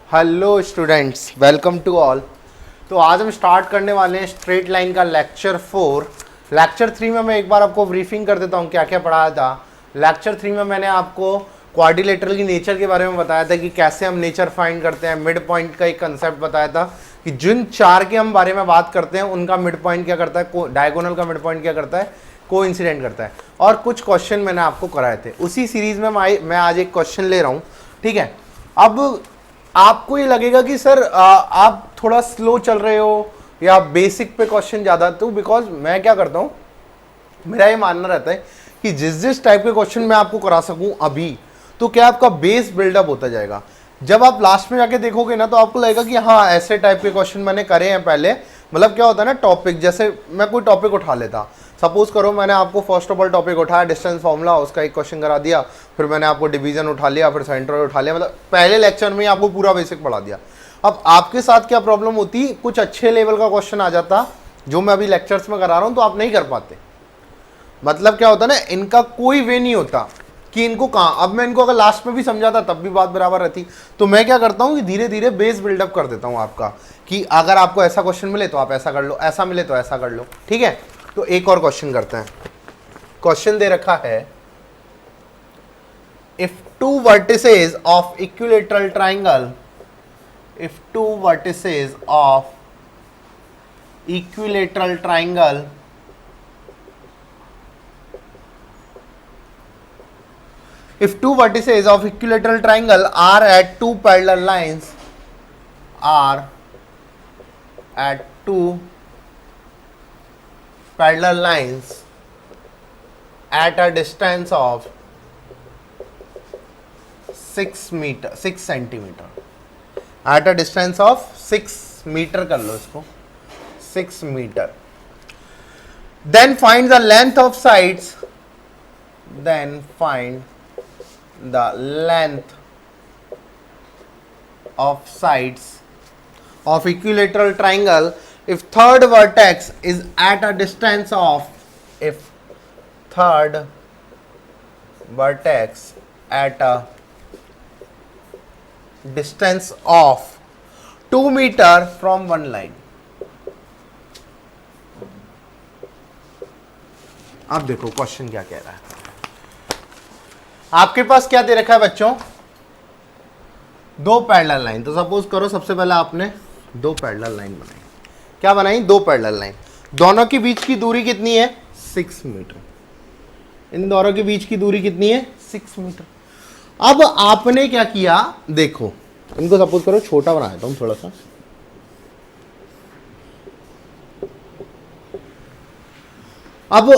Hello students, welcome to all. तो आज हम स्टार्ट करने वाले हैं स्ट्रेट लाइन का लेक्चर 4। लेक्चर 3 में मैं एक बार आपको ब्रीफिंग कर देता हूँ क्या क्या पढ़ाया था। लेक्चर 3 में मैंने आपको क्वाड्रिलेटरल की नेचर के बारे में बताया था कि कैसे हम नेचर फाइंड करते हैं। मिड पॉइंट का एक कंसेप्ट बताया था कि जिन चार के हम बारे में बात करते हैं उनका मिड पॉइंट क्या करता है, डायगोनल का मिड पॉइंट क्या करता है, कोइंसिडेंट करता है। और कुछ क्वेश्चन मैंने आपको कराए थे। उसी सीरीज में मैं आज एक क्वेश्चन ले रहा हूँ, ठीक है। अब आपको ये लगेगा कि सर आप थोड़ा स्लो चल रहे हो या बेसिक पे क्वेश्चन ज़्यादा, तो बिकॉज मैं क्या करता हूँ, मेरा ये मानना रहता है कि जिस टाइप के क्वेश्चन मैं आपको करा सकूँ अभी, तो क्या आपका बेस बिल्डअप होता जाएगा। जब आप लास्ट में जाके देखोगे ना तो आपको लगेगा कि हाँ ऐसे टाइप के क्वेश्चन मैंने करे हैं पहले। मतलब क्या होता है ना, टॉपिक जैसे मैं कोई टॉपिक उठा लेता, सपोज करो मैंने आपको फर्स्ट ऑफ ऑल टॉपिक उठाया डिस्टेंस फॉर्मूला, उसका एक क्वेश्चन करा दिया, फिर मैंने आपको डिवीजन उठा लिया, फिर सेंटर उठा लिया, मतलब पहले लेक्चर में ही आपको पूरा बेसिक पढ़ा दिया। अब आपके साथ क्या प्रॉब्लम होती, कुछ अच्छे लेवल का क्वेश्चन आ जाता जो मैं अभी लेक्चर्स में करा रहा हूँ, तो आप नहीं कर पाते। मतलब क्या होता है ना, इनका कोई वे नहीं होता कि इनको कहाँ, अब मैं इनको अगर लास्ट में भी समझाता तब भी बात बराबर रहती। तो मैं क्या करता हूँ कि धीरे धीरे बेस बिल्डअप कर देता हूँ आपका, कि अगर आपको ऐसा क्वेश्चन मिले तो आप ऐसा कर लो, ऐसा मिले तो ऐसा कर लो, ठीक है। तो एक और क्वेश्चन करते हैं। क्वेश्चन दे रखा है, if two vertices of equilateral triangle, if two vertices of equilateral triangle if two vertices of equilateral triangle are at two parallel lines, are at two parallel lines at a distance of 6 centimeter, at a distance of 6 meter कर लो इसको, 6 meter, then find the length of sides, then find the length of sides of equilateral triangle if third vertex is at a distance of, if third vertex at a distance of 2 meter from one line। अब देखो question क्या कह रहा है। आपके पास क्या दे रखा है बच्चों, दो पैरेलल लाइन। तो सपोज करो सबसे पहले आपने दो पैरेलल लाइन बनाई। क्या बनाई? दो पैरेलल लाइन। दोनों के बीच की दूरी कितनी है? 6 मीटर। इन दोनों के बीच की दूरी कितनी है? 6 मीटर। अब आपने क्या किया, देखो इनको सपोज करो छोटा बना देता हूं थोड़ा सा। अब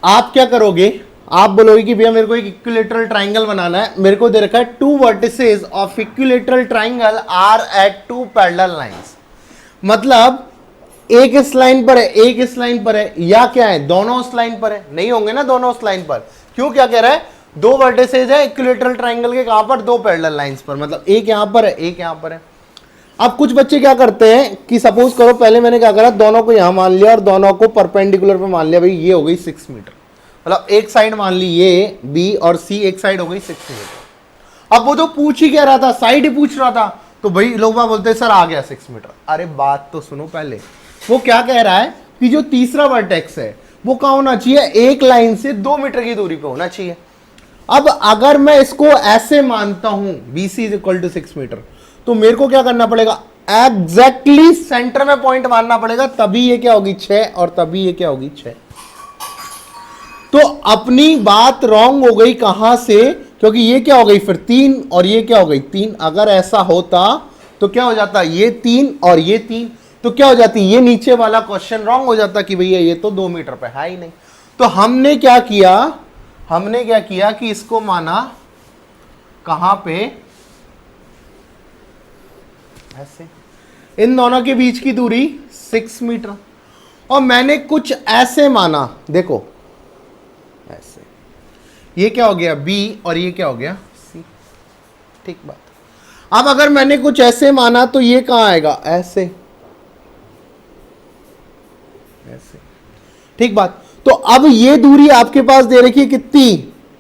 आप क्या करोगे, आप बोलोगे कि भैया मेरे को एक इक्विलेटरल ट्राइंगल बनाना है, मेरे को दे रखा है two vertices of equilateral triangle are at two parallel lines. मतलब एक इस लाइन पर है, एक इस लाइन पर है, या क्या है, दोनों उस लाइन पर है? नहीं होंगे ना दोनों उस लाइन पर। क्यों, क्या कह रहा है, दो वर्टिसेस है इक्विलेटरल ट्राइंगल के, कहां पर? दो पैरेलल लाइंस पर। मतलब एक यहां पर है, एक यहां पर है। अब कुछ बच्चे क्या करते हैं कि सपोज करो पहले मैंने क्या करा, दोनों को यहां मान लिया और दोनों को परपेंडिकुलर पे मान लिया। भाई ये हो गई 6 मीटर। मतलब एक साइड मान ली ये बी और सी, एक साइड हो गई 6 मीटर। अब वो तो पूछ ही कह रहा था, साइड ही पूछ रहा था, तो भाई लोग बात बोलते हैं सर आ गया 6 मीटर। अरे बात तो सुनो पहले, वो क्या कह रहा है कि जो तीसरा वर्टेक्स है वो कहां होना चाहिए? एक लाइन से 2 मीटर की दूरी पे होना चाहिए। अब अगर मैं इसको ऐसे मानता हूं BC is equal to 6 metre, तो मेरे को क्या करना पड़ेगा? एग्जैक्टली सेंटर में पॉइंट मानना पड़ेगा, तभी ये क्या होगी 6 और तभी ये क्या होगी 6। तो अपनी बात रॉन्ग हो गई, कहां से? क्योंकि ये क्या हो गई फिर 3 और ये क्या हो गई 3। अगर ऐसा होता तो क्या हो जाता, ये 3 और ये 3, तो क्या हो जाती, ये नीचे वाला क्वेश्चन रॉन्ग हो जाता कि भैया ये तो 2 मीटर पे है ही नहीं। तो हमने क्या किया, हमने क्या किया कि इसको माना कहां पे, ऐसे, इन दोनों के बीच की दूरी 6 मीटर, और मैंने कुछ ऐसे माना, देखो ऐसे, ये क्या हो गया B और ये क्या हो गया C। ठीक बात। अब अगर मैंने कुछ ऐसे माना तो ये कहां आएगा? ऐसे, ऐसे। ठीक बात। तो अब ये दूरी आपके पास दे रखी है कितनी,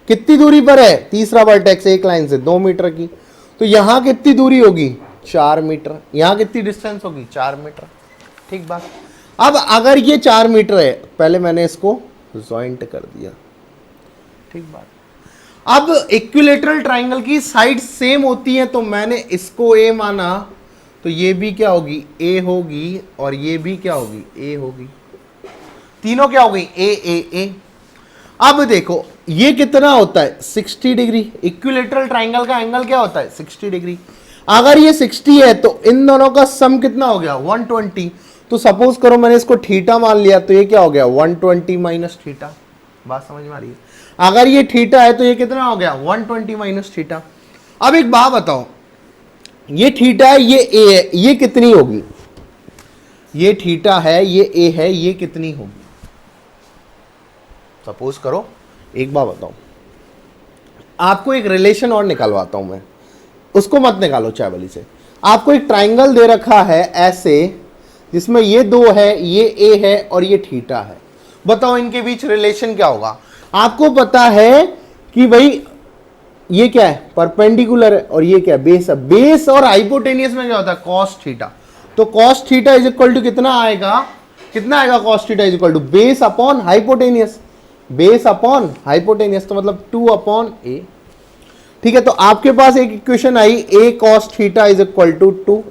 कितनी दूरी पर है? तीसरा वर्टेक्स एक लाइन से 2 मीटर की। तो यहां कितनी दूरी होगी? 4 मीटर, यहाँ कितनी डिस्टेंस होगी 4 मीटर, ठीक बात। अब अगर ये 4 मीटर है, पहले मैंने इसको जॉइंट कर दिया, ठीक बात। अब इक्विलेटरल ट्राइंगल की साइड सेम होती है, तो मैंने इसको ए माना, तो ये भी क्या होगी ए होगी, और ये भी क्या होगी ए होगी, तीनों क्या होगी ए ए ए। अब देखो ये कितना होता है 60 डिग्री, इक्विलेटरल ट्राइंगल का एंगल क्या होता है 60 डिग्री। अगर ये 60 है तो इन दोनों का सम कितना हो गया 120। तो सपोज करो मैंने इसको थीटा मान लिया, तो ये क्या हो गया 120 माइनस थीटा। बात समझ में आ रही है? अगर ये थीटा है तो ये कितना हो गया 120 माइनस थीटा। अब एक बात बताओ, ये थीटा है, ये ए है, ये कितनी होगी? ये थीटा है, ये ए है, ये कितनी होगी? सपोज करो, एक बात बताओ, आपको एक रिलेशन और निकालवाता हूं मैं, उसको मत निकालो चावली से। आपको एक ट्राइंगल दे रखा है ऐसे, जिसमें ये दो है, ये ए है और ये थीटा है। बताओ इनके बीच रिलेशन क्या होगा? आपको पता है कि भाई ये क्या है परपेंडिकुलर है, और ये क्या है बेस है। बेस और हाइपोटेनियस में क्या होता है कॉस थीटा। तो cos theta is equal to कितना आएगा, कितना आएगा cos theta is equal to base upon hypotenuse, base upon hypotenuse, तो मतलब 2 अपॉन ए। ठीक है, तो आपके पास एक इक्वेशन आई A cos theta is equal to 2।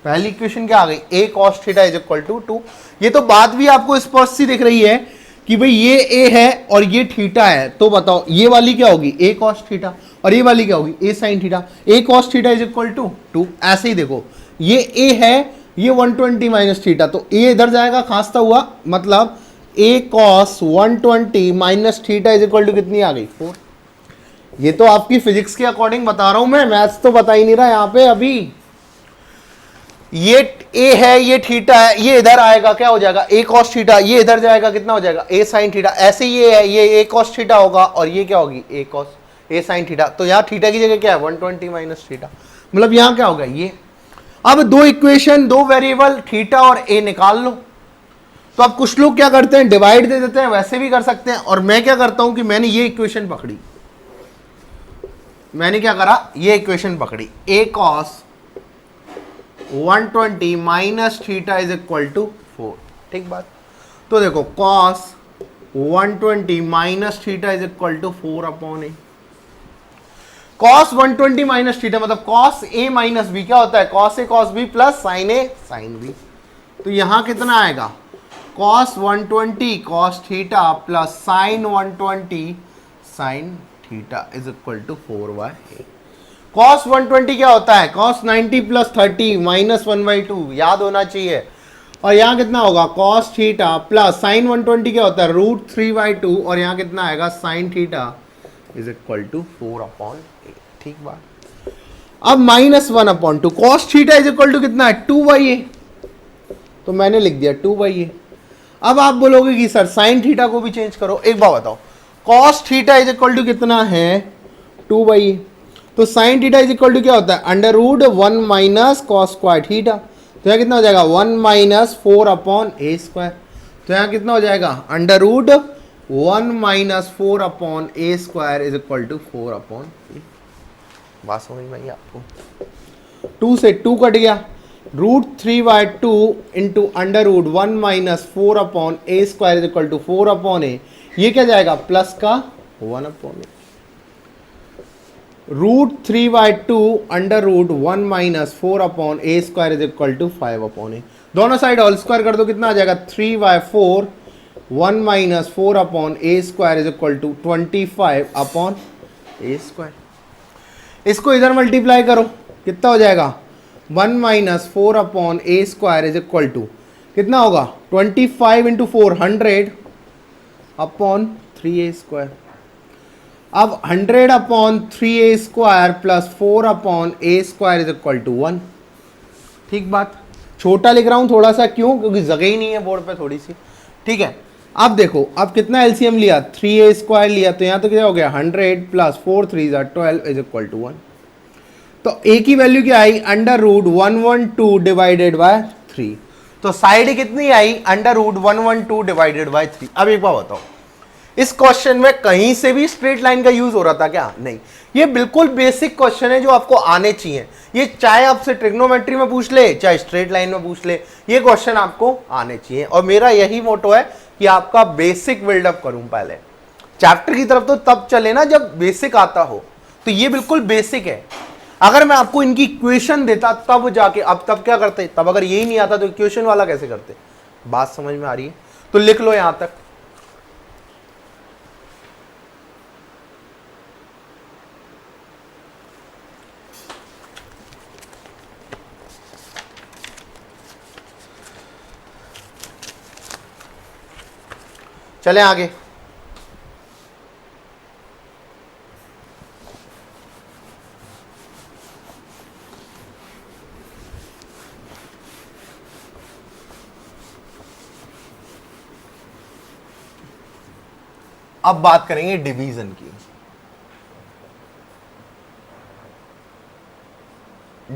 पहली इक्वेशन क्या आ गई A cos theta is equal to 2। ये तो बात भी आपको स्पष्ट सी दिख रही है कि भाई ये ए है और ये थीटा है, तो बताओ ये वाली क्या होगी ए कॉस थीटा, और ये वाली क्या होगी A sine theta. A cos theta is equal to 2। ऐसे ही देखो ये ए है, ये 120 माइनस थीटा, तो ए इधर जाएगा खांसता हुआ, मतलब A cos 120 minus theta is equal to कितनी आ गई 4। ये तो आपकी फिजिक्स के अकॉर्डिंग बता रहा हूं मैं, मैथ्स तो बता ही नहीं रहा यहां पे अभी। ये ए है, ये थीटा है, ये इधर आएगा क्या हो जाएगा ए कॉस थीटा, ये इधर जाएगा कितना हो जाएगा ए साइन थीटा। ऐसे ये है, ये ए कॉस थीटा होगा और ये क्या होगी ए कॉस ए साइन थीटा। तो यहाँ थीटा की जगह क्या है 120 माइनस थीटा, मतलब यहाँ क्या होगा ये। अब दो इक्वेशन, दो वेरिएबल थीटा और ए निकाल लो। तो अब कुछ लोग क्या करते हैं डिवाइड दे देते हैं, वैसे भी कर सकते हैं, और मैं क्या करता हूं कि मैंने ये इक्वेशन पकड़ी, मैंने क्या करा ये इक्वेशन पकड़ी a cos 120 minus theta is equal to 4। ठीक बात। तो देखो cos 120 minus theta is equal to 4 upon a. Cos 120 minus theta मतलब कॉस ए माइनस बी क्या होता है cos a cos b plus sine a sine b. तो यहां कितना आएगा cos 120 cos theta plus sine 120 sine theta is equal to 4/a। Cos 120 क्या होता है कॉस 90 प्लस 30 माइनस 1/2, याद होना चाहिए। और यहाँ कितना होगा कॉस थीटा प्लस साइन 120 क्या होता है √3/2, और यहाँ कितना आएगा sine theta is equal to 4/a। ठीक बात। अब -1/2 cos theta is equal to कितना है 2/a, तो मैंने लिख दिया 2/a। अब आप बोलोगे कि सर साइन थीटा को भी चेंज करो। एक बात बताओ cos theta is equal to कितना है 2/a, तो sine theta is equal to क्या होता है √1 माइनस कॉस स्क्वायर थीटा। तो यहाँ कितना हो जाएगा 1 माइनस 4/a²। तो यहाँ कितना हो जाएगा √1 minus 4/a² is equal to 4/a। बात समझ में आई आपको? 2 से 2 कट गया, √3/2 into √1 minus 4/a² is equal to 4/a। ये क्या जाएगा प्लस का 1/a। √3/2 √1 minus 4/a² is equal to 5/a। दोनों साइड होल स्क्वायर कर दो, कितना आ जाएगा 3/4 1 minus 4/a² is equal to 25/a²। इसको इधर मल्टीप्लाई करो, कितना हो जाएगा 1 minus 4/a² is equal to कितना होगा 25 इंटू 4 100/3a²। अब 100/3a² plus 4/a² is equal to 1। ठीक बात। छोटा लिख रहा हूं थोड़ा सा, क्यों? क्योंकि जगह ही नहीं है बोर्ड पे थोड़ी सी। ठीक है, अब देखो अब कितना एलसीएम लिया 3a² लिया, तो यहां तो क्या हो गया 100 प्लस 4 3 12 इज इक्वल टू 1। तो a की वैल्यू क्या आई √112 डिवाइडेड बाय 3। तो साइड कितनी आई √112 डिवाइडेड बाय 3। अब एक बार बताओ इस क्वेश्चन में कहीं से भी स्ट्रेट लाइन का यूज हो रहा था क्या? नहीं। ये बिल्कुल बेसिक क्वेश्चन है जो आपको आने चाहिए। ये चाहे आपसे ट्रिग्नोमेट्री में पूछ ले, चाहे स्ट्रेट लाइन में पूछ ले, ये क्वेश्चन आपको आने चाहिए। और मेरा यही मोटो है कि आपका बेसिक बिल्डअप करूं। पहले चैप्टर की तरफ तो तब चले ना जब बेसिक आता हो। तो ये बिल्कुल बेसिक है। अगर मैं आपको इनकी इक्वेशन देता तब जाके, अब तब क्या करते? तब अगर यही नहीं आता तो इक्वेशन वाला कैसे करते? बात समझ में आ रही है? तो लिख लो यहां तक। चले आगे। अब बात करेंगे डिवीजन की।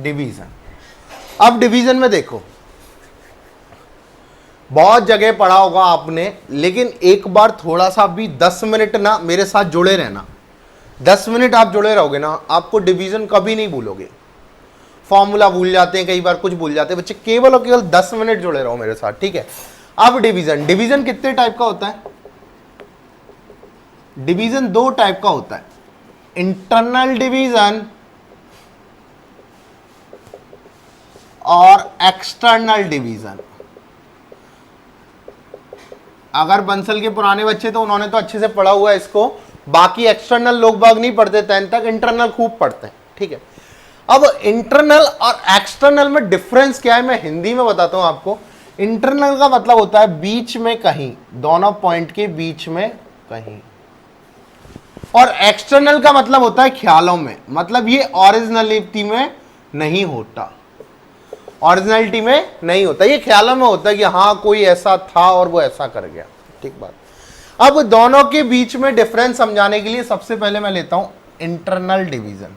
डिवीजन, अब डिवीजन में देखो, बहुत जगह पढ़ा होगा आपने, लेकिन एक बार थोड़ा सा भी 10 मिनट ना मेरे साथ जुड़े रहना। 10 मिनट आप जुड़े रहोगे ना, आपको डिवीजन कभी नहीं भूलोगे। फॉर्मूला भूल जाते हैं कई बार, कुछ भूल जाते हैं बच्चे, केवल और केवल 10 मिनट जुड़े रहो मेरे साथ, ठीक है? अब डिवीजन, डिवीजन कितने टाइप का होता है? डिवीजन 2 टाइप का होता है, इंटरनल डिवीजन और एक्सटर्नल डिवीजन। अगर बंसल के पुराने बच्चे तो उन्होंने तो अच्छे से पढ़ा हुआ है इसको, बाकी एक्सटर्नल लोग बाग नहीं पढ़ते 10 तक, इंटरनल खूब पढ़ते हैं, ठीक है? अब इंटरनल और एक्सटर्नल में डिफरेंस क्या है मैं हिंदी में बताता हूं आपको। इंटरनल का मतलब होता है बीच में कहीं, दोनों पॉइंट के बीच में कहीं, और एक्सटर्नल का मतलब होता है ख्यालों में, मतलब ये ओरिजिनलिटी में नहीं होता, ओरिजिनलिटी में नहीं होता, ये ख्यालों में होता है कि हाँ कोई ऐसा था और वो ऐसा कर गया, ठीक बात। अब दोनों के बीच में डिफरेंस समझाने के लिए सबसे पहले मैं लेता हूं इंटरनल डिवीजन।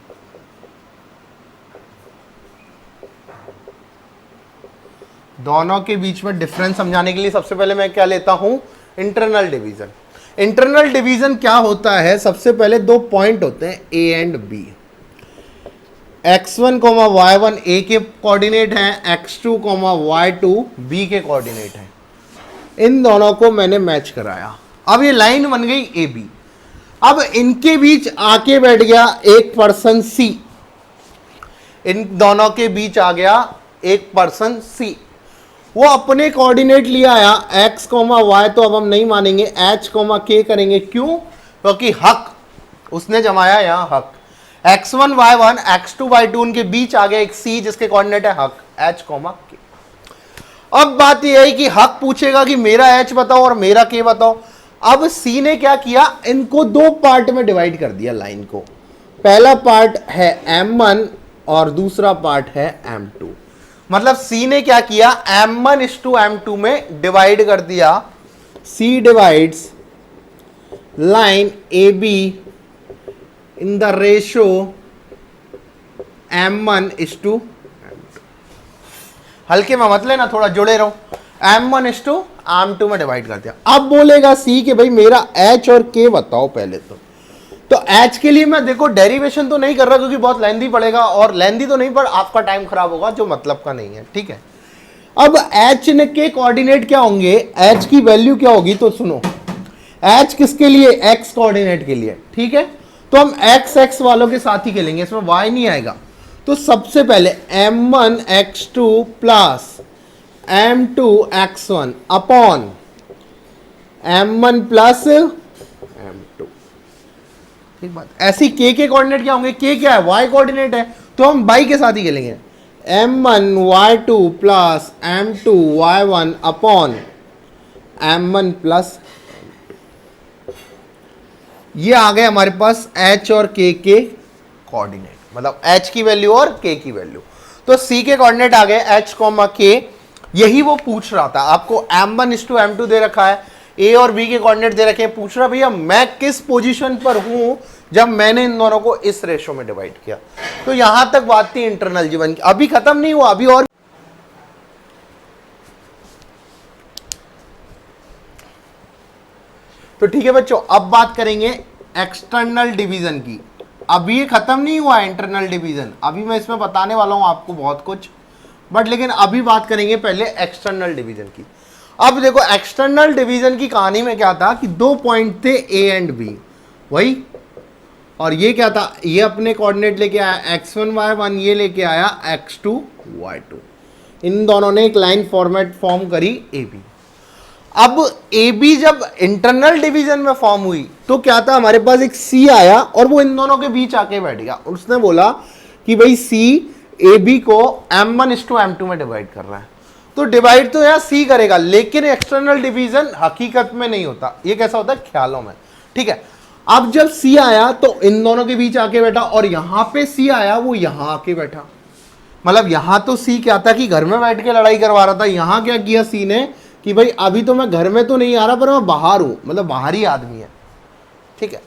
दोनों के बीच में डिफरेंस समझाने के लिए सबसे पहले मैं क्या लेता हूं? Internal division. इंटरनल डिवीजन क्या होता है? सबसे पहले 2 पॉइंट होते हैं A and B. x1, y1 ए के कोऑर्डिनेट हैं, x2, y2 बी के कोऑर्डिनेट हैं। इन दोनों को मैंने मैच कराया। अब ये लाइन बन गई ए बी। अब इनके बीच आके बैठ गया एक पर्सन सी, इन दोनों के बीच आ गया एक पर्सन सी। वो अपने कोऑर्डिनेट लिया आया x, y, तो अब हम नहीं मानेंगे, h, k करेंगे। क्यों? क्योंकि हक उसने जमाया यहां हक। x1, y1, x2, y2 उनके बीच आ गया एक c जिसके कोऑर्डिनेट है हक h, k। अब बात यह है कि हक पूछेगा कि मेरा h बताओ और मेरा k बताओ। अब c ने क्या किया? इनको 2 पार्ट में डिवाइड कर दिया लाइन को। पहला पार्ट है m1 और दूसरा पार्ट है m2। मतलब c ने क्या किया? m1 is to m2 में डिवाइड कर दिया। c divides line AB in the ratio m1 is to m2। हल्के में मत लेना, थोड़ा जुड़े रहो। m1 is to m2 में डिवाइड कर दिया। अब बोलेगा c कि भाई मेरा h और k बताओ पहले तो h के लिए मैं देखो डेरिवेशन तो नहीं कर रहा क्योंकि बहुत लेंदी पड़ेगा, और लेंदी तो नहीं पर आपका टाइम खराब होगा जो मतलब का नहीं है, ठीक है? अब h के कोऑर्डिनेट क्या होंगे? h की वैल्यू क्या होगी? तो सुनो, h किसके लिए? x कोऑर्डिनेट के लिए, ठीक है? तो हम x वालों के साथ ही खेलेंगे, इसमें y नहीं आएगा। तो सबसे पहले m1 x2 plus m2 x1 upon m1 plus m2, ठीक बात। ऐसी k के कोऑर्डिनेट क्या होंगे? k क्या है? y कोऑर्डिनेट है, तो हम y के साथ ही खेलेंगे। m1 y2 plus m2 y1 upon m1 plus, ये आ गए हमारे पास h और k के कोऑर्डिनेट, मतलब h की वैल्यू और k की वैल्यू। तो c के कोऑर्डिनेट आ गए h, k। यही वो पूछ रहा था आपको। m1 is to m2 दे रखा है, a और b के कोऑर्डिनेट दे रखे हैं। पूछ रहा भैया मैं किस पोजीशन पर हूं जब मैंने इन दोनों को इस रेशो में डिवाइड किया। तो यहां तक बात थी इंटरनल जीवन की। अभी खत्म नहीं हुआ, अभी और तो ठीक है बच्चों, अब बात करेंगे एक्सटर्नल डिवीजन की। अभी ये खत्म नहीं हुआ इंटरनल डिवीजन, अभी मैं इसमें बताने वाला हूं आपको बहुत कुछ, बट लेकिन अभी बात करेंगे पहले एक्सटर्नल डिवीजन की। अब देखो एक्सटर्नल डिवीजन की कहानी में क्या था कि दो पॉइंट थे ए एंड बी, वही, और ये क्या था, ये अपने कोऑर्डिनेट लेके आया x1 y1, ये लेके आया x2 y2, इन दोनों ने एक लाइन फॉर्मेट फॉर्म करी ए बी। अब ए बी जब इंटरनल डिवीजन में फॉर्म हुई तो क्या था, हमारे पास एक सी आया और वो इन दोनों के बीच आके बैठ गया, उसने बोला कि भाई सी ए बी को m1:m2 में डिवाइड कर रहा है। तो डिवाइड तो यहां सी करेगा, लेकिन एक्सटर्नल डिवीजन हकीकत में नहीं होता, ये कैसा होता है, ख्यालों में। ठीक है, अब जब सी आया तो इन दोनों के बीच आके बैठा, और यहां पे सी आया वो यहां आके बैठा। मतलब यहां तो सी क्या था कि घर में बैठ के लड़ाई करवा रहा था, यहां क्या किया सी ने कि भाई अभी तो मैं घर में तो नहीं आ रहा पर मैं बाहर हूं, मतलब बाहरी आदमी है। ठीक है,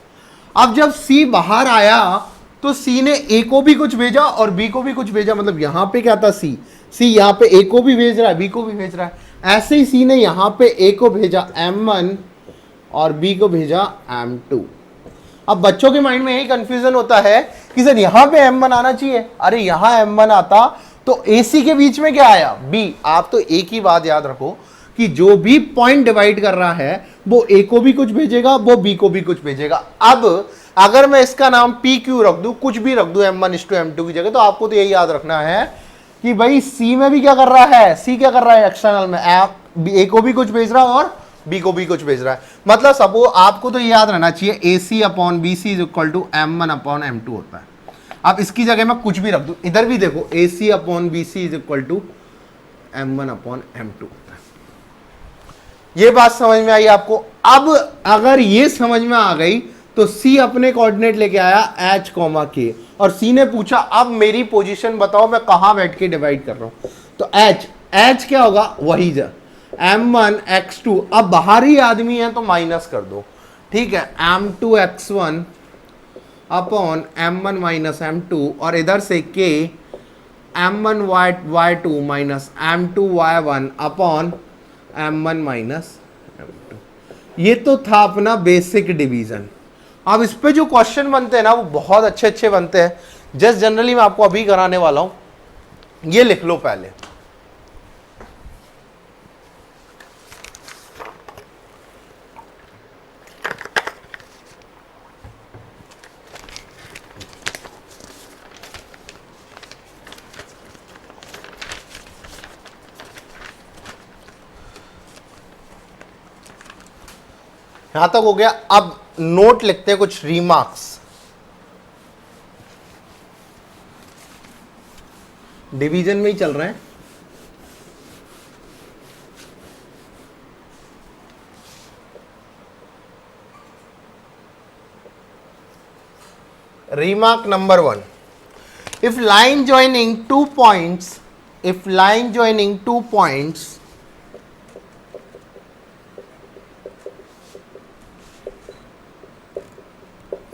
अब जब सी बाहर आया तो सी ने ए को भी कुछ भेजा और बी को भी कुछ भेजा, मतलब यहां पे क्या था, सी यहां पे ए को भी भेज रहा है, बी को भी भेज रहा है। ऐसे ही सी ने यहां पे ए को भेजा m1 और बी को भेजा m2। अब बच्चों के माइंड में यही कंफ्यूजन होता है कि सर यहां पे m1 आना चाहिए, अरे यहां m1 आता तो AC के बीच में क्या आया, B। आप तो एक ही बात याद रखो कि जो भी पॉइंट डिवाइड कर रहा है वो A को भी कुछ भेजेगा, वो B को भी कुछ भेजेगा। अब अगर मैं इसका नाम PQ रख दूं, कुछ भी रख दूं m1:m2 की जगह, तो आपको तो यही याद रखना है कि भाई C में भी क्या कर रहा है, C क्या कर रहा है एक्सटर्नल में, A को भी कुछ भेज रहा है और बी को भी कुछ भेज रहा है। मतलब सबको आपको तो याद रहना चाहिए AC/BC is equal to m1/m2 होता है। अब इसकी जगह मैं कुछ भी रख दूं, इधर भी देखो AC/BC is equal to m1/m2 होता है। ये बात समझ में आई आपको। अब अगर ये समझ में आ गई तो C अपने कोऑर्डिनेट लेके आया h, k, और C ने पूछा अब मेरी पोजीशन बताओ, मैं कहां बैठ के डिवाइड कर रहा हूं। तो h क्या होगा, वही m1 x2, अब बाहरी आदमी है तो माइनस कर दो। ठीक है, m2 x1 upon m1 minus m2, और इधर से k m1 y2 minus m2 y1 upon m1 minus m2। ये तो था अपना बेसिक डिवीजन। अब इस पे जो क्वेश्चन बनते हैं ना वो बहुत अच्छे अच्छे बनते हैं। जस्ट जनरली मैं आपको अभी कराने वाला हूं, ये लिख लो पहले। यहां तक हो गया। अब नोट लिखते हैं, कुछ रिमार्क्स। डिवीजन में ही चल रहे हैं। Remark number 1. If line joining two points, if line joining two points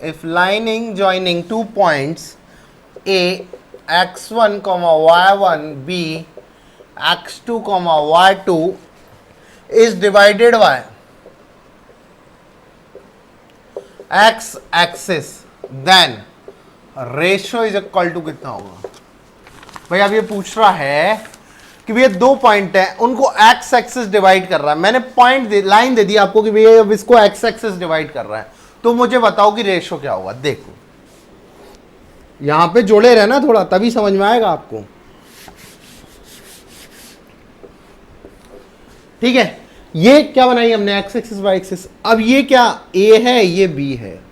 if lining joining two points A x1, y1, B x2, y2 is divided by x axis, then ratio is equal to कितना होगा। भाई अब ये पूछ रहा है कि भैया दो पॉइंट है, उनको एक्स एक्सिस डिवाइड कर रहा है। मैंने पॉइंट लाइन दे दी आपको कि भैया अब इसको एक्स एक्सिस डिवाइड कर रहा है, तो मुझे बताओ कि रेशियो क्या होगा। देखो यहां पे जोड़े रहना थोड़ा, तभी समझ में आएगा आपको। ठीक है, ये क्या बनाई हमने, एक्स एक्सिस वाई एक्सिस। अब ये क्या ए है, ये बी है।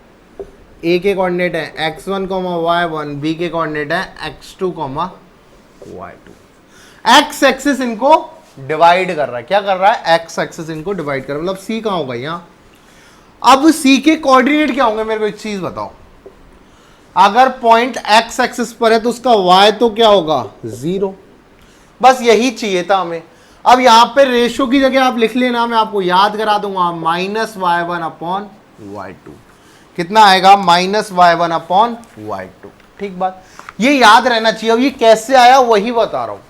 ए के कोऑर्डिनेट है x1, y1, बी के कोऑर्डिनेट है x2, y2। एक्स एक्सिस इनको डिवाइड कर रहा है। क्या कर रहा है, एक्स एक्सिस इनको डिवाइड कर रहा है। मतलब सी कहां होगा, यहां। अब सी के कोऑर्डिनेट क्या होंगे, मेरे को एक चीज बताओ। अगर पॉइंट एक्स एक्सिस पर है तो उसका y तो क्या होगा, 0। बस यही चाहिए था हमें। अब यहां पे रेशियो की जगह आप लिख लेना, मैं आपको याद करा दूंगा, -y1/y2। कितना आएगा, -y1/y2। ठीक बात, ये याद रहना चाहिए। अब ये कैसे आया वही बता रहा हूं।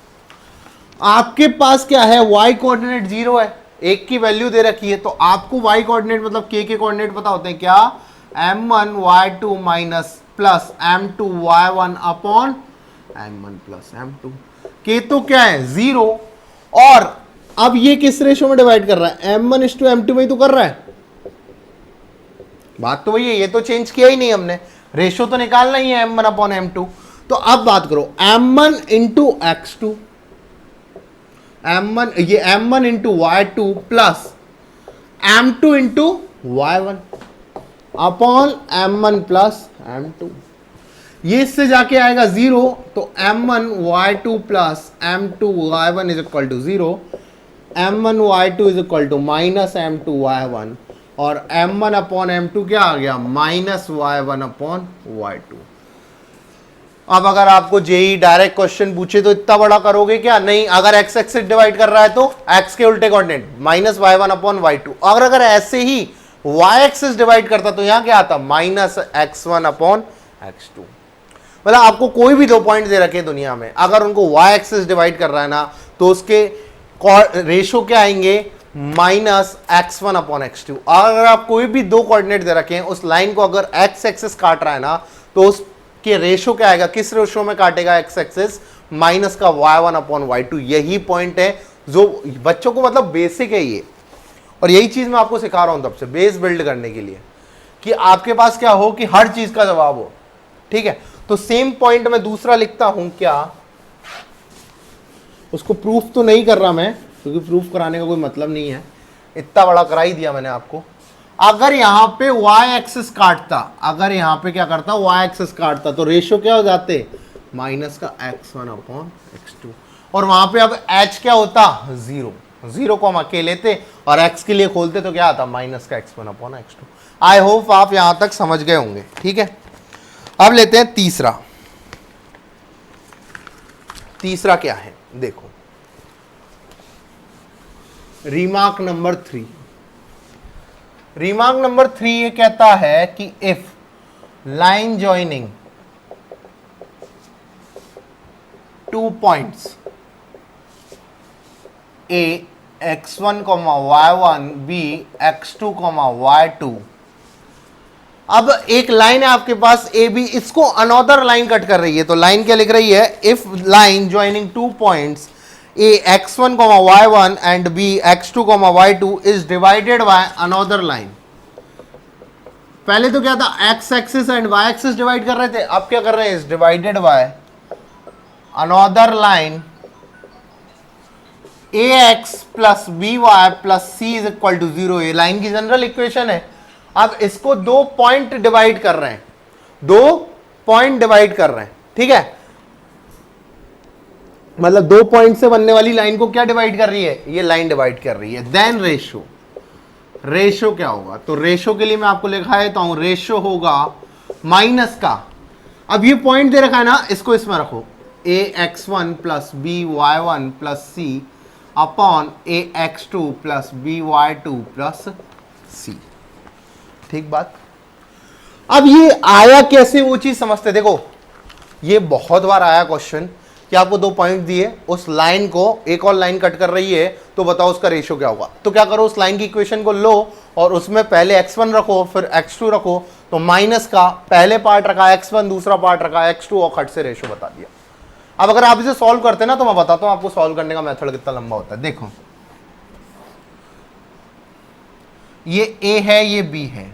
आपके पास क्या है, y कोऑर्डिनेट 0 है, एक की वैल्यू दे रखी है, तो आपको y कोऑर्डिनेट मतलब k के कोऑर्डिनेट पता होते हैं क्या, m1 y2 minus plus m2 y1 upon m1 plus m2। k तो क्या है 0, और अब ये किस रेशो में डिवाइड कर रहा है, m1:m2 में ही तो कर रहा है, बात तो वही है, ये तो चेंज किया ही नहीं हमने, रेशो तो निकालना ही है m1 अपॉन m2। तो अब बात करो m1 इंटू x2, m1 ये m1 into y2 plus m2 into y1 upon m1 plus m2, ये इससे जाके आएगा 0, तो m1 y2 plus m2 y1 is equal to 0, m1 y2 is equal to minus m2 y1, और m1 upon m2 क्या आ गया, minus y1 upon y2। अब अगर आपको जेई डायरेक्ट क्वेश्चन पूछे तो इतना बड़ा करोगे क्या, नहीं, अगर x एक्सिस डिवाइड कर रहा है तो x के उल्टे coordinate minus y1 upon y2, और अगर ऐसे ही y एक्सिस डिवाइड करता तो यहां क्या आता, माइनस x1 अपॉन x2। मतलब आपको कोई भी दो पॉइंट दे रखे दुनिया में, अगर उनको y एक्सिस डिवाइड कर रहा है ना, तो उसके रेशो क्या आएंगे, माइनस x1 अपॉन x2। अगर आप कोई भी दो कोऑर्डिनेट दे रखे हैं, उस लाइन को अगर x एक्सिस काट रहा है ना, तो उस कि रेशो क्या आएगा, किस रेशो में काटेगा एक्स एक्सिस, माइनस का y1 अपॉन y2। यही पॉइंट है जो बच्चों को मतलब बेसिक है ये, और यही चीज मैं आपको सिखा रहा हूं तब से, बेस बिल्ड करने के लिए, कि आपके पास क्या हो कि हर चीज का जवाब हो, ठीक है। तो सेम पॉइंट मैं दूसरा लिखता हूं, क्या उसको प्रूफ तो नहीं कर रहा मैं, क्योंकि प्रूफ कराने का कोई मतलब नहीं है, इतना बड़ा करा ही दिया मैंने आपको। अगर यहां पे y एक्सिस काटता, अगर यहां पे क्या करता, y एक्सिस काटता, तो रेशियो क्या हो जाते, माइनस का x1 अपॉन x2, और वहां पे अब h क्या होता, 0, 0 को हम के लेते और x के लिए खोलते तो क्या आता, माइनस का x1 upon x2। I hope आप यहां तक समझ गए होंगे, ठीक है। अब लेते हैं तीसरा। तीसरा क्या है, देखो, रिमार्क नंबर 3। रिमार्क नंबर 3 ये कहता है कि if line joining two points A x1, y1, b x2, y2। अब एक लाइन है आपके पास ए बी, इसको अनदर लाइन कट कर रही है, तो लाइन क्या लिख रही है, if line joining two points a x1, y1 and b x2, y2 is divided by another line। पहले तो क्या था, x axis and y axis divide कर रहे थे, अब क्या कर रहे हैं, is divided by another line ax plus by plus c is equal to 0। ये लाइन की जनरल इक्वेशन है। अब इसको दो पॉइंट डिवाइड कर रहे हैं, दो पॉइंट डिवाइड कर रहे हैं, ठीक है, मतलब दो पॉइंट से बनने वाली लाइन को क्या डिवाइड कर रही है, ये लाइन डिवाइड कर रही है। देन रेशो, रेशो क्या होगा, तो रेशो के लिए मैं आपको लिखा देता हूं, रेशो होगा माइनस का, अब ये पॉइंट दे रखा है ना, इसको इसमें रखो, a x1 plus b y1 plus c upon a x2 plus b y2 plus c, ठीक बात। अब ये आया कैसे, वो चीज समझते, देखो ये बहुत बार आया क्वेश्चन कि आपको दो पॉइंट दिए, उस लाइन को एक और लाइन कट कर रही है, तो बताओ उसका रेशियो क्या होगा। तो क्या करो, उस लाइन की इक्वेशन को लो और उसमें पहले x1 रखो फिर x2 रखो, तो माइनस का पहले पार्ट रखा x1, दूसरा पार्ट रखा x2 और खट से रेशियो बता दिया। अब अगर आप इसे सॉल्व करते ना, तो मैं बताता हूं आपको सॉल्व करने का मेथड कितना लंबा होता है। देखो ये a है, ये b है,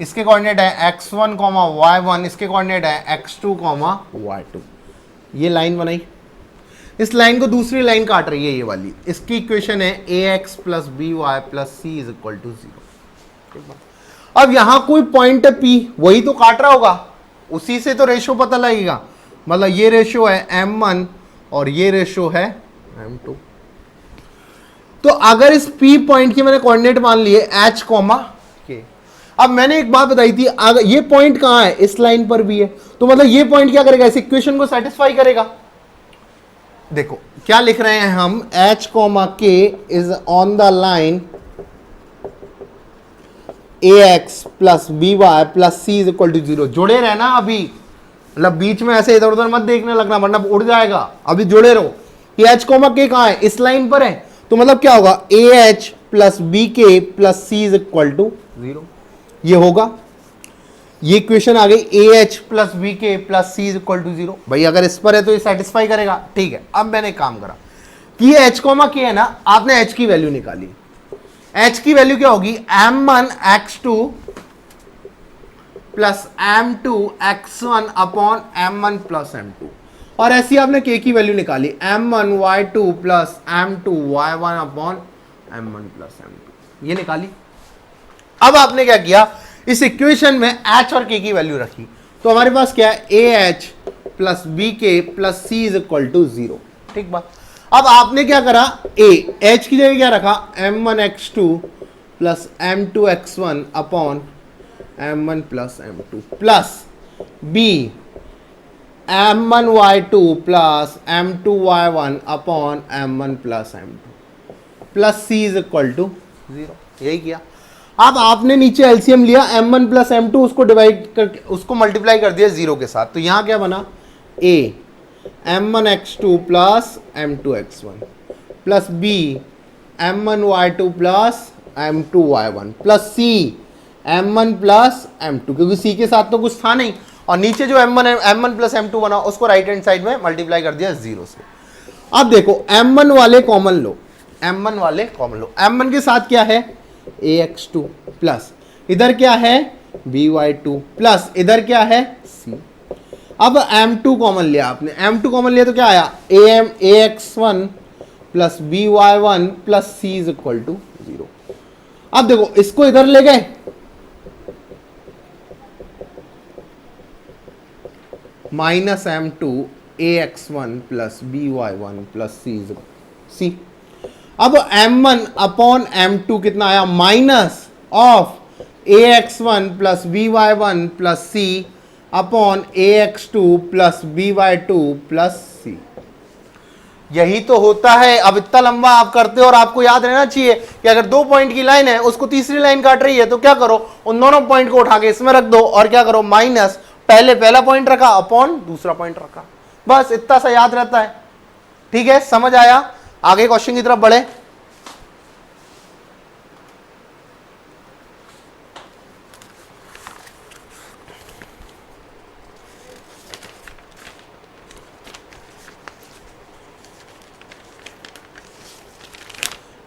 इसके कोऑर्डिनेट है x1, y1, इसके कोऑर्डिनेट है x2, y2। ये लाइन बनाई, इस लाइन को दूसरी लाइन काट रही है ये वाली, इसकी इक्वेशन है ax plus B Y plus C is equal to 0। अब यहां कोई पॉइंट है p, वही तो काट रहा होगा, उसी से तो रेशियो पता लगेगा, मतलब ये रेशियो है m1 और ये रेशियो है m2। तो अगर इस p पॉइंट की मैंने कोऑर्डिनेट मान लिए h, k, अब मैंने एक बात बताई थी, अगर ये पॉइंट कहां है, इस लाइन पर भी है, तो मतलब ये पॉइंट क्या करेगा, इस इक्वेशन को सेटिस्फाई करेगा। देखो क्या लिख रहे हैं हम, h, k is on the line ax plus B Y plus C is equal to 0। जुड़े रहना अभी, मतलब बीच में ऐसे इधर उधर मत देखने लगना वरना उड़ जाएगा, अभी जुड़े रहो कि h, k कहां है, इस लाइन पर है, तो मतलब क्या होगा, ah plus B K plus C is equal to 0। ये होगा, ये इक्वेशन आ गई A H plus B K plus C is equal to 0। भाई अगर इस पर है तो ये सेटिस्फाई करेगा। ठीक है, अब मैंने एक काम करा कि ये एच कॉमा के है ना, आपने एच की वैल्यू निकाली। एच की वैल्यू क्या होगी, m1 x2 plus m2 x1 upon m1 plus m2, और ऐसी आपने k की वैल्यू निकाली m1 y2 plus m2 y1 upon m1 plus m2, ये निकाली। अब आपने क्या किया, इस इक्वेशन में h और k की वैल्यू रखी, तो हमारे पास क्या है, A H plus B K plus C is equal to 0। ठीक बात। अब आपने क्या करा, ए एच की जगह क्या रखा, m1 x2 plus m2 x1 upon m1 plus m2 plus B m1 y2 plus m2 y1 upon m1 plus m2 plus c is equal to 0। यही किया। अब आपने नीचे एलसीएम लिया m1 प्लस m2, उसको डिवाइड करके उसको मल्टीप्लाई कर दिया 0 के साथ, तो यहां क्या बना, a m1 x2 plus m2 x1 plus b m1 y2 plus m2 y1 plus c m1 plus m2, क्योंकि c के साथ तो कुछ था नहीं, और नीचे जो m1 प्लस m2 बना उसको राइट हैंड साइड में मल्टीप्लाई कर दिया 0 से। अब देखो m1 वाले कॉमन लो, m1 वाले कॉमन लो, m1 के साथ क्या है, ax2 प्लस इधर क्या है, by2 प्लस इधर क्या है, c। अब m2 कॉमन लिया आपने, m2 कॉमन लिया तो क्या आया, ax1 plus by1 plus c is equal to 0। अब देखो इसको इधर ले गए, minus m2 ax1 plus by1 plus c। अब m1 अपॉन m2 कितना आया, minus of ax1 plus by1 plus c upon ax2 plus by2 plus c। यही तो होता है। अब इतना लंबा आप करते हो, और आपको याद रहना चाहिए कि अगर 2 पॉइंट की लाइन है, उसको तीसरी लाइन काट रही है, तो क्या करो, उन दोनों पॉइंट को उठा के इसमें रख दो, और क्या करो, माइनस पहले पहला पॉइंट रखा अपॉन दूसरा पॉइंट रखा, बस इतना सा याद रहता है। ठीक है, समझ आया। आगे क्वेश्चन की तरफ बढ़े।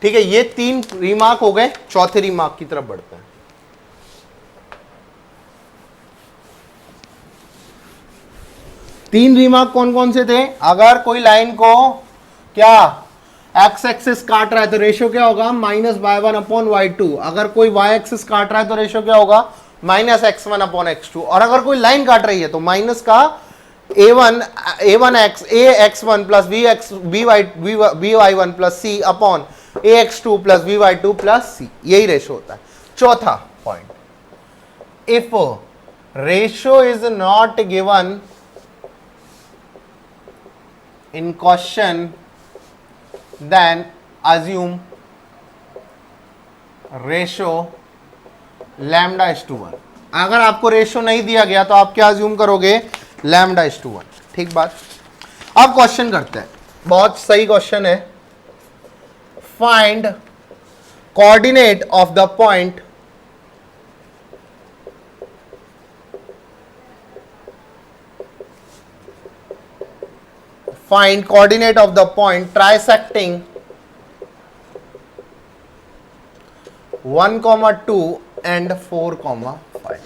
ठीक है, ये 3 रिमार्क हो गए, चौथे रिमार्क की तरफ बढ़ते हैं। तीन रिमार्क कौन कौन से थे, अगर कोई लाइन को क्या एक्स एक्सिस काट रहा है तो रेशियो क्या होगा, माइनस y1 अपॉन y2। अगर कोई y एक्सिस काट रहा है तो रेशियो क्या होगा, माइनस x1 अपॉन x2। और अगर कोई लाइन काट रही है तो माइनस का ax1 plus by1 plus c upon ax2 plus by2 plus c, यही रेशियो होता है। चौथा point, if ratio is not given in question, then assume ratio lambda is to 1। अगर आपको रेशियो नहीं दिया गया तो आप क्या अज्यूम करोगे, लैम्डा इज टू 1। ठीक बात। अब क्वेश्चन करते हैं, बहुत सही क्वेश्चन है। Find coordinate of the point find coordinate of the point trisecting 1, 2 and 4, 5।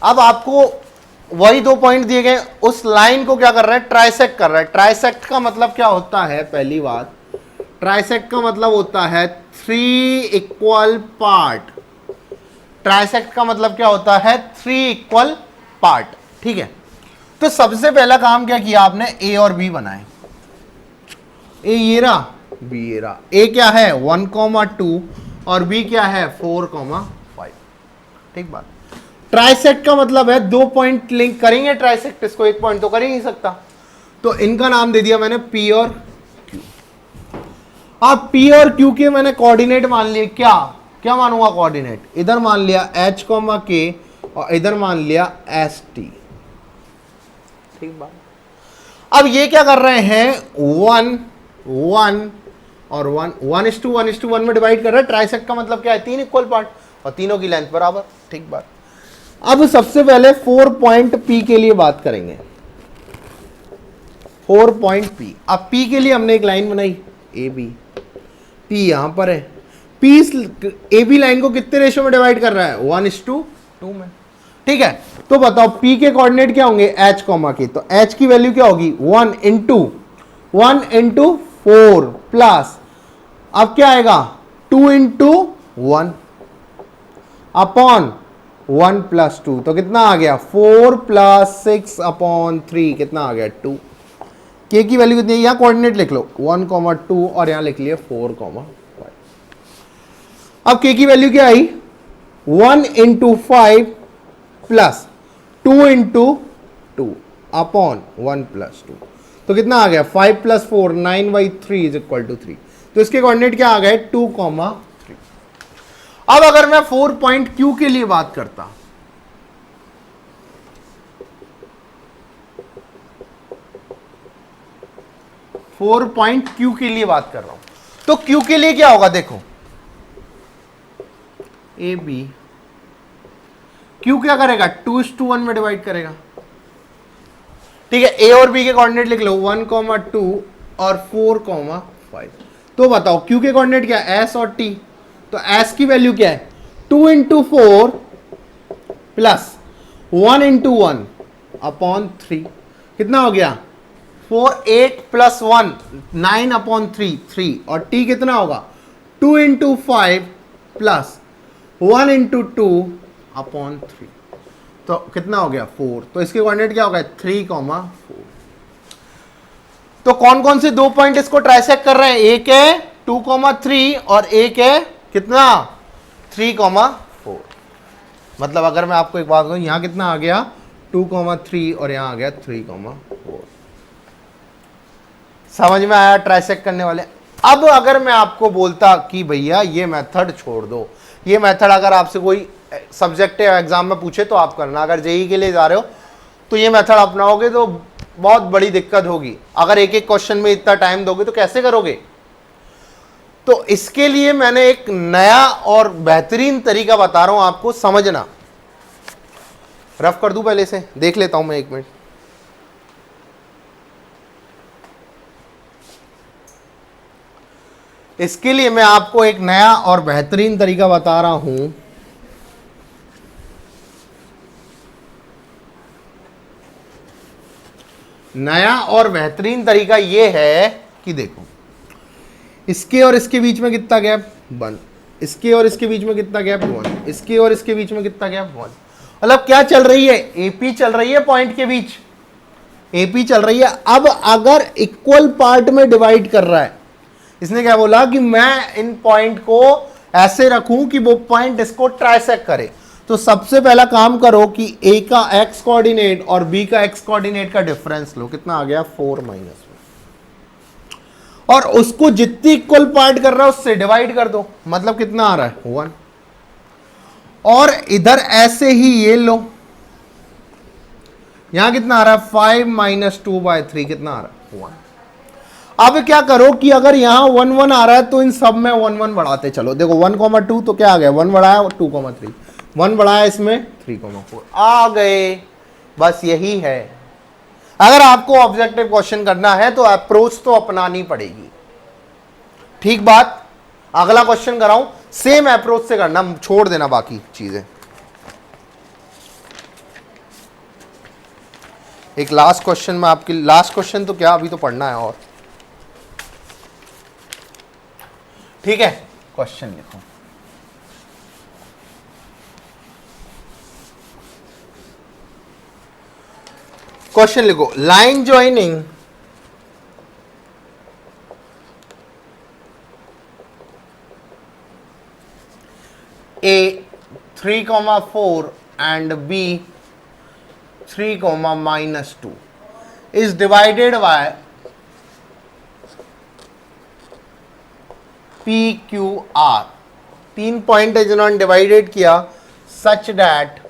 अब आपको वही 2 पॉइंट दिए गए, उस लाइन को क्या कर रहा है, ट्राइसेक्ट कर रहा है। ट्राइसेक्ट का मतलब क्या होता है, पहली बात, ट्राइसेक्ट का मतलब होता है 3 इक्वल पार्ट। ट्राइसेक्ट का मतलब क्या होता है, 3 इक्वल पार्ट। ठीक है, तो सबसे पहला काम क्या किया आपने, ए और बी बनाए। ए ये रहा, बी ये रहा। ए क्या है 1, 2 और बी क्या है 4, 5। ठीक बात। ट्राइसेक्ट का मतलब है 2 पॉइंट लिंक करेंगे ट्राइसेक्ट, इसको 1 पॉइंट तो कर ही नहीं सकता, तो इनका नाम दे दिया मैंने पी और क्यू। अब पी और क्यू के मैंने कोऑर्डिनेट मान लिए, क्या क्या मानूंगा कोऑर्डिनेट, इधर मान लिया h, k और इधर मान लिया st। ठीक बात। अब ये क्या कर रहे हैं, 1, 1 और 1 1:1:1 में डिवाइड कर रहा है। ट्राइसेक्ट का मतलब क्या है, 3 इक्वल पार्ट और तीनों की लेंथ बराबर। ठीक बात। अब सबसे पहले 4 पॉइंट पी के लिए बात करेंगे। 4 पॉइंट पी। अब पी के लिए हमने एक लाइन बनाई ए बी, पी यहां पर है। पी ए बी लाइन को कितने रेशियो में डिवाइड कर रहा है, 1:2 में। ठीक है, तो बताओ पी के कोऑर्डिनेट क्या होंगे, एच कॉमा के। तो एच की वैल्यू क्या होगी, 1:4 प्लस, अब क्या आएगा 2:1 अपॉन 1 + 2, तो कितना आ गया 4 + 6/3, कितना आ गया 2। के की वैल्यू कितनी है, यहां कोऑर्डिनेट लिख लो 1,2 और यहां लिख लिए 4,5। अब के की वैल्यू क्या आई, 1:5 प्लस 2:2 अपॉन 1 + 2, तो कितना आ गया 5 + 4 9/3 = 3। तो इसके कोऑर्डिनेट क्या आ गए 2,3। अब अगर मैं 4 पॉइंट क्यू के लिए बात करता, फोर पॉइंट क्यू के लिए बात कर रहा हूं, तो क्यू के लिए क्या होगा, देखो ए बी, क्यू क्या करेगा 2:1 में डिवाइड करेगा। ठीक है, ए और बी के कोऑर्डिनेट लिख लो 1,2 और 4,5। तो बताओ क्यू के कोऑर्डिनेट क्या है, एस और टी। तो एस की वैल्यू क्या है 2:4 प्लस 1:1 अपॉन 3, कितना हो गया 4 8 + 1 9/3 3, और टी कितना होगा 2:5 प्लस 1:2 अपॉन 3, तो कितना हो गया 4। तो इसके कोऑर्डिनेट क्या होगा 3,4। तो कौन कौन से दो पॉइंट इसको ट्राइसेक्ट कर रहे हैं, एक है 2,3 और एक है कितना 3,4। मतलब अगर मैं आपको एक बात कहूं, यहां कितना आ गया 2,3 और यहां आ गया 3,4। समझ में आया ट्राइसेक्ट करने वाले। अब अगर मैं आपको बोलता कि भैया ये मेथड छोड़ दो, ये मेथड अगर आपसे कोई सब्जेक्ट एग्जाम में पूछे तो आप करना, अगर जेई के लिए जा रहे हो तो ये मेथड अपनाओगे तो बहुत बड़ी दिक्कत होगी। अगर एक एक क्वेश्चन में इतना टाइम दोगे तो कैसे करोगे। तो इसके लिए मैंने एक नया और बेहतरीन तरीका बता रहा हूं आपको, समझना। रफ कर दूं, पहले से देख लेता हूं मैं 1 मिनट। इसके लिए मैं आपको एक नया और बेहतरीन तरीका बता रहा हूं। नया और बेहतरीन तरीका यह है कि देखो, इसके और इसके बीच में कितना गैप 1, इसके और इसके बीच में कितना गैप 1, इसके और इसके बीच में कितना गैप 1। मतलब क्या चल रही है, एपी चल रही है, पॉइंट के बीच एपी चल रही है। अब अगर इक्वल पार्ट में डिवाइड कर रहा है, इसने क्या बोला कि मैं इन पॉइंट को ऐसे रखूं कि वो पॉइंट इसको ट्राइसेक्ट करे। तो सबसे पहला काम करो कि ए का एक्स कोऑर्डिनेट और बी का एक्स कोऑर्डिनेट का डिफरेंस लो, कितना आ गया 4-1, और उसको जितनी इक्वल पार्ट कर रहा है उससे डिवाइड कर दो, मतलब कितना आ रहा है 1। और इधर ऐसे ही ये लो, यहां कितना आ रहा है 5 - 2/3, कितना आ रहा है 1। अब क्या करो कि अगर यहां 1 आ रहा है तो इन सब में 1 बढ़ाते चलो। देखो 1,2 तो क्या आ गया 1 बढ़ाया 2,3, 1 बढ़ाया इसमें 3,4 आ गए। बस यही है। अगर आपको ऑब्जेक्टिव क्वेश्चन करना है तो अप्रोच तो अपनानी पड़ेगी। ठीक बात। अगला क्वेश्चन कराऊं, सेम अप्रोच से करना, छोड़ देना बाकी चीजें। एक लास्ट क्वेश्चन में आपकी, लास्ट क्वेश्चन तो क्या अभी तो पढ़ना है और, ठीक है। क्वेश्चन लिखो, क्वेश्चन लिखो, line joining A 3,4 and B 3,-2 is divided by PQR। 3 point है जिन्होंने डिवाइडेड किया such that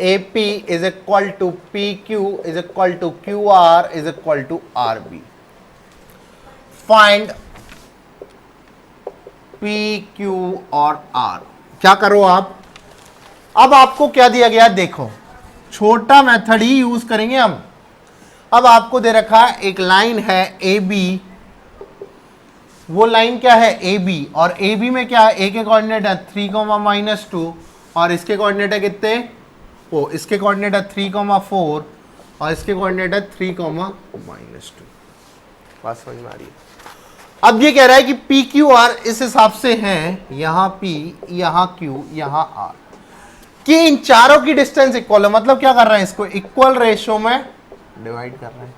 AP is equal to PQ is equal to QR is equal to RB। Find P Q और are. क्या करो आप, अब आपको क्या दिया गया देखो, छोटा मेथड ही यूज करेंगे हम। अब आपको दे रखा है एक लाइन है ए बी, वो लाइन क्या है ए बी, और ए बी में क्या है, ए के कोऑर्डिनेट है 3,-2 और इसके कोऑर्डिनेट है कितने, ओ इसके कोऑर्डिनेट है 3,4 और इसके कोऑर्डिनेट है 3,-2। बात समझ में आ रही है। अब ये कह रहा है कि पी क्यू आर इस हिसाब से हैं, यहां पी, यहां क्यू, यहां आर, कि इन चारों की डिस्टेंस इक्वल है। मतलब क्या कर रहे हैं, इसको इक्वल रेशियो में डिवाइड कर रहे हैं।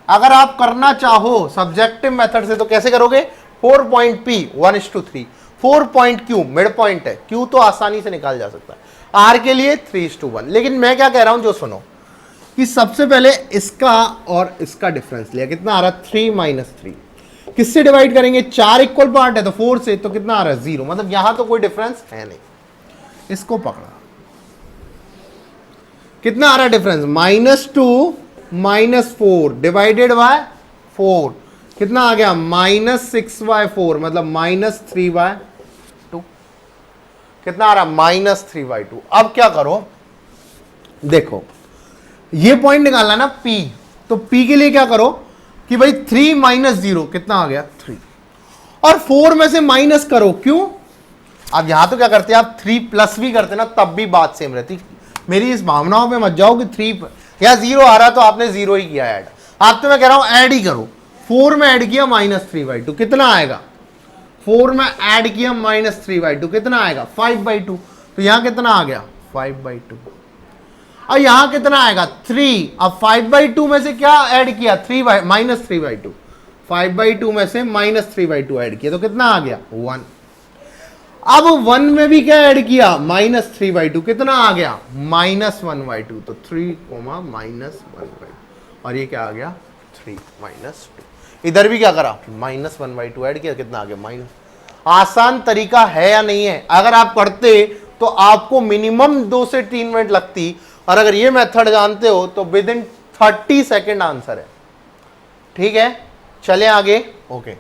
अगर आप करना चाहो सब्जेक्टिव मेथड से तो कैसे करोगे, 4 point P 1:3, 4 point Q mid point है, क्यू तो आसानी से निकाल जा सकता है, आर के लिए 3:1। लेकिन मैं क्या कह रहा हूं, जो सुनो, कि सबसे पहले इसका और इसका डिफरेंस लिया, कितना आ रहा है 3 - 3, किससे डिवाइड करेंगे, 4 इक्वल पार्ट है तो 4 से, तो कितना आ रहा है 0, मतलब यहां तो कोई डिफरेंस है नहीं। इसको पकड़ा, कितना आ रहा है डिफरेंस, -2 - 4 डिवाइडेड बाय 4, कितना आ गया -6/4, मतलब -3/2। कितना आ रहा -3/2। अब क्या करो, देखो ये पॉइंट निकालना ना P, तो P के लिए क्या करो कि भाई 3 - 0 कितना आ गया 3, और 4 में से माइनस करो, क्यों, अब यहां तो क्या करते हैं आप 3 प्लस भी करते ना तब भी बात सेम रहती। मेरी इस भावनाओं पे मत जाओ कि 3 या 0 आ रहा तो आपने 0 ही किया ऐड, आप तो मैं कह रहा हूं ऐड ही करो। 4 में ऐड किया -3/2 कितना आएगा, 4 में ऐड किया -3/2 कितना आएगा 5/2, तो यहां कितना आ गया 5/2, और यहां कितना आएगा 3। अब 5/2 में से क्या ऐड किया, -3/2, 5/2 में से -3/2 ऐड किया तो कितना आ गया 1। अब 1 में भी क्या ऐड किया, -3/2 कितना आ गया -1/2, तो 3, -1/2, और ये क्या आ गया 3 - 2। इधर भी क्या करा, -1/2 ऐड किया, कितना आ गया माइनस। आसान तरीका है या नहीं है, अगर आप करते तो आपको मिनिमम 2 से 3 मिनट लगती, और अगर ये मेथड जानते हो तो विद इन 30 सेकेंड आंसर है। ठीक है, चले आगे, ओके।